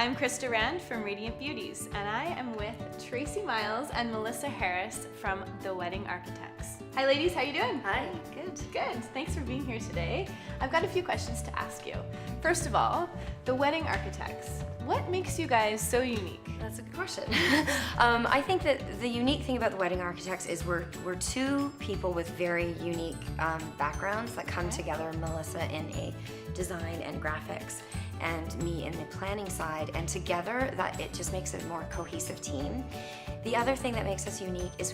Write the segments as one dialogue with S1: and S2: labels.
S1: I'm Krista Rand from Radiant Beauties, and I am with Traci, Myles, and Melissa Harris from The Wedding Architects. Hi ladies, how you doing?
S2: Hi.
S1: Good. Thanks for being here today. I've got a few questions to ask you. First of all, The Wedding Architects. What makes you guys so unique?
S2: That's a good question. I think that the unique thing about the Wedding Architects is we're two people with very unique backgrounds that come together, Melissa in a design and graphics and me in the planning side, and together that it just makes a more cohesive team. The other thing that makes us unique is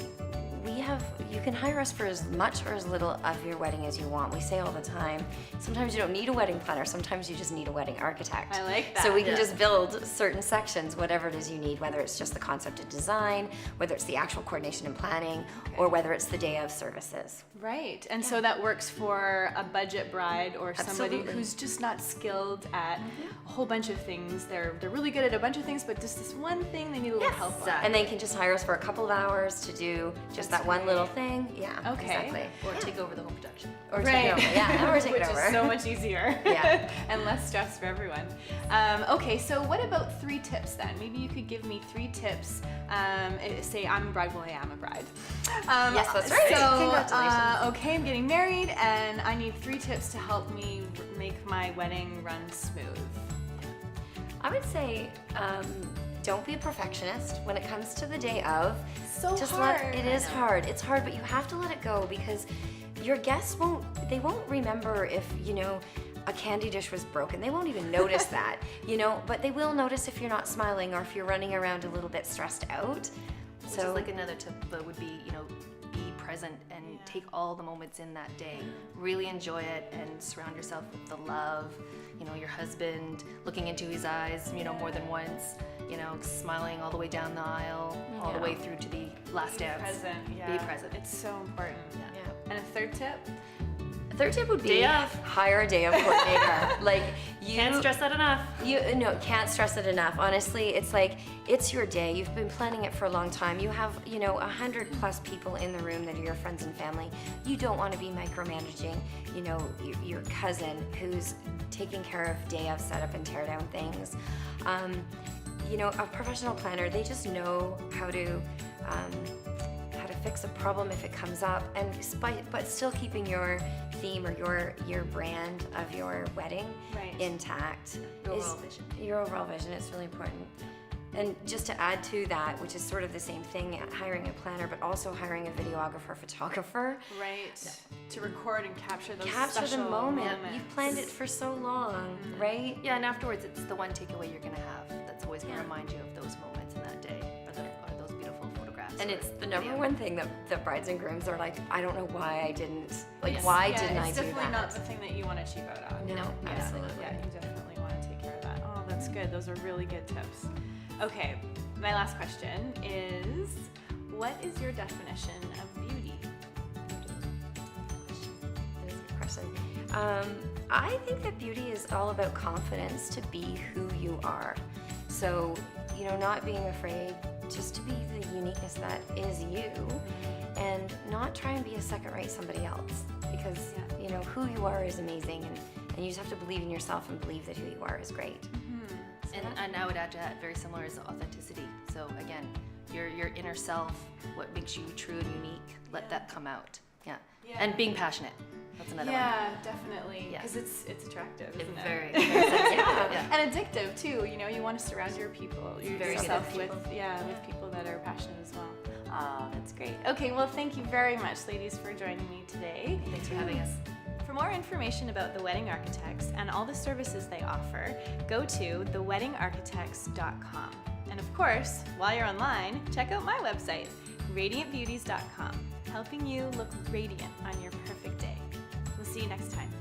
S2: you can hire us for as much or as little of your wedding as you want. We say all the time, sometimes you don't need a wedding planner, sometimes you just need a wedding architect.
S1: I like that.
S2: So we can just build certain sections, whatever it is you need, whether it's just the concept of design, whether it's the actual coordination and planning, or whether it's the day of services.
S1: Right, and so that works for a budget bride or somebody
S2: Absolutely.
S1: who's just not skilled at a whole bunch of things. They're really good at a bunch of things, but just this one thing they need a little help on.
S2: And they can just hire us for a couple of hours to do just that one little thing. Yeah,
S1: Okay.
S2: exactly.
S3: Or take over the whole production.
S2: Or take it over, yeah, or take
S1: Which
S2: it over.
S1: is so much easier.
S2: Yeah.
S1: And less stress for everyone. Okay, so what about 3 tips then? Maybe you could give me 3 tips. Say I'm a bride, well I am a bride.
S2: Yes, that's right.
S1: So,
S2: Congratulations.
S1: okay, I'm getting married and I need 3 tips to help me make my wedding run smooth.
S2: I would say, don't be a perfectionist when it comes to the day of.
S1: So hard.
S2: It is hard. It's hard, but you have to let it go because your guests won't remember if, a candy dish was broken. They won't even notice that, but they will notice if you're not smiling or if you're running around a little bit stressed out.
S3: Which is like another tip that would be, be present and take all the moments in that day. Really enjoy it and surround yourself with the love, your husband, looking into his eyes, more than once, smiling all the way down the aisle, all the way through to the last dance.
S1: Present, yeah.
S3: Be present.
S1: It's so important.
S2: Yeah.
S1: And a 3rd tip?
S2: Third tip would be
S3: Day of.
S2: hire a day of coordinator.
S3: Can't stress that enough.
S2: Can't stress it enough. Honestly, it's like, it's your day. You've been planning it for a long time. You have, 100+ people in the room that are your friends and family. You don't want to be micromanaging, your cousin who's taking care of day of setup and tear down things. A professional planner, they just know how to fix a problem if it comes up, but still keeping your theme or your brand of your wedding intact. Your overall vision is really important. And just to add to that, which is sort of the same thing, hiring a planner, but also hiring a videographer, photographer.
S1: Right. To record and capture those
S2: Capture
S1: special
S2: the moment.
S1: moments.
S2: You've planned it for so long, right?
S3: Yeah, and afterwards, it's the one takeaway you're going to have that's always going to remind you of those moments in that day, or those beautiful photographs.
S2: And it's the number one thing that the brides and grooms are like, I don't know why I didn't.
S1: Yes.
S2: Why
S1: Yeah,
S2: didn't I do that?
S1: It's definitely not the thing that you want to cheap out on.
S2: No, absolutely.
S1: Yeah, you definitely want to take care of that. Oh, that's good. Those are really good tips. Okay, my last question is, what is your definition of beauty?
S2: That is a good question. I think that beauty is all about confidence to be who you are. So, not being afraid just to be the uniqueness that is you, and not try and be a second-rate somebody else, because who you are is amazing, and you just have to believe in yourself and believe that who you are is great.
S3: And I would add to that, very similar, is authenticity. So again, your inner self, what makes you true and unique, let that come out. Yeah. And being passionate. That's another one.
S1: Yeah, definitely. Because it's attractive, isn't it?
S3: Very yeah.
S1: And addictive too. You want to surround yourself with people that are passionate as well. Oh, that's great. Okay, well, thank you very much, ladies, for joining me today.
S3: Thanks for having us.
S1: For more information about The Wedding Architects and all the services they offer, go to theweddingarchitects.com. And of course, while you're online, check out my website, radiantbeauties.com, helping you look radiant on your perfect day. We'll see you next time.